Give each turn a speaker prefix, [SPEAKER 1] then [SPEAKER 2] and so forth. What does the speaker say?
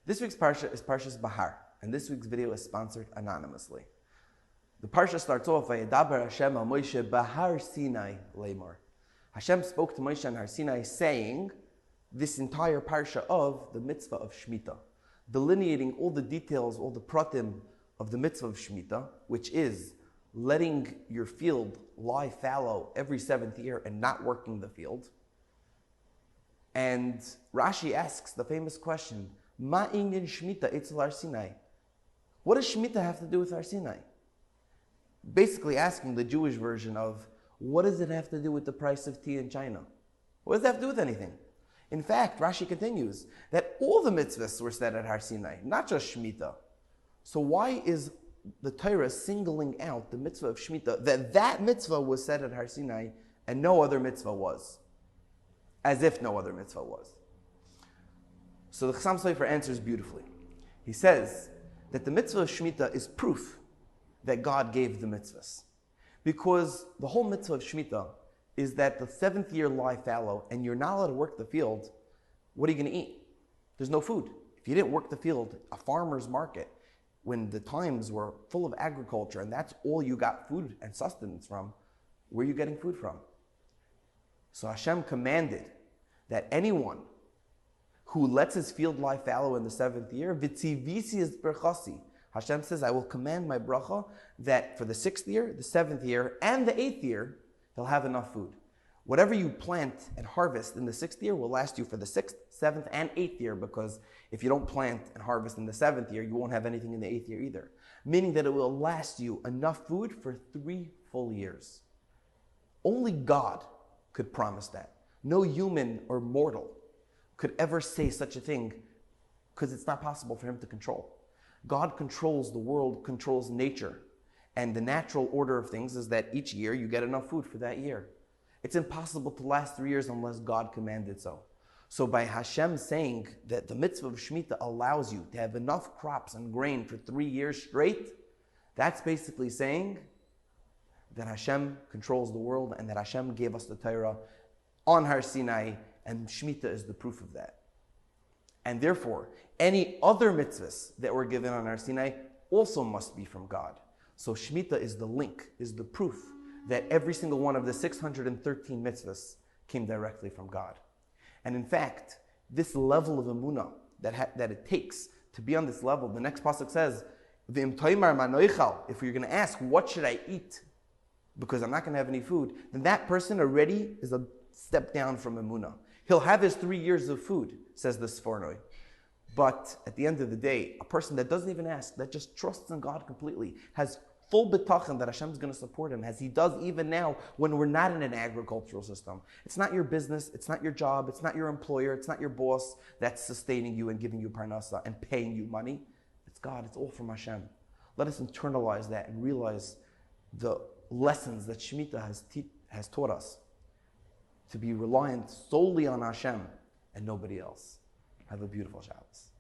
[SPEAKER 1] This week's Parsha is Parshas Behar, and this week's video is sponsored anonymously. The Parsha starts off, Vayedaber Hashem al Moshe Behar Sinai Lemor. Hashem spoke to Moshe on Har Sinai saying this entire Parsha of the mitzvah of Shemitah, delineating all the details, all the pratim of the mitzvah of Shemitah, which is letting your field lie fallow every seventh year and not working the field. And Rashi asks the famous question, Ma inyan Shemitah etzel Har Sinai? What does Shemitah have to do with Har Sinai? Basically asking the Jewish version of, what does it have to do with the price of tea in China? What does that have to do with anything? In fact, Rashi continues that all the mitzvahs were said at Har Sinai, not just Shemitah. So why is the Torah singling out the mitzvah of Shemitah, that mitzvah was said at Har Sinai and no other mitzvah was? As if no other mitzvah was. So the Chassam Sofer answers beautifully. He says that the mitzvah of Shemitah is proof that God gave the mitzvahs. Because the whole mitzvah of Shemitah is that the seventh year lie fallow and you're not allowed to work the field. What are you going to eat? There's no food. If you didn't work the field, a farmer's market, when the times were full of agriculture and that's all you got food and sustenance from, where are you getting food from? So Hashem commanded that anyone who lets his field lie fallow in the seventh year, vitzivisi is berchasi. Hashem says, I will command my bracha that for the sixth year, the seventh year, and the eighth year, he'll have enough food. Whatever you plant and harvest in the sixth year will last you for the sixth, seventh, and eighth year, because if you don't plant and harvest in the seventh year, you won't have anything in the eighth year either. Meaning that it will last you enough food for 3 full years. Only God could promise that. No human or mortal could ever say such a thing because it's not possible for him to control. God controls the world, controls nature. And the natural order of things is that each year you get enough food for that year. It's impossible to last 3 years unless God commanded so. So by Hashem saying that the mitzvah of Shemitah allows you to have enough crops and grain for 3 years straight, that's basically saying that Hashem controls the world and that Hashem gave us the Torah on Har Sinai, and Shemitah is the proof of that. And therefore, any other mitzvahs that were given on Har Sinai also must be from God. So Shemitah is the link, is the proof that every single one of the 613 mitzvahs came directly from God. And in fact, this level of emunah that it takes to be on this level, the next pasuk says, "V'im toimar ma noichal," if you're going to ask, what should I eat? Because I'm not going to have any food, then that person already is a step down from emunah. He'll have his 3 years of food, says the Sfornoi. But at the end of the day, a person that doesn't even ask, that just trusts in God completely, has full bitachon that Hashem is going to support him, as he does even now when we're not in an agricultural system. It's not your business, it's not your job, it's not your employer, it's not your boss that's sustaining you and giving you parnasa and paying you money. It's God, it's all from Hashem. Let us internalize that and realize the lessons that Shemitah has taught us to be reliant solely on Hashem and nobody else. Have a beautiful Shabbos.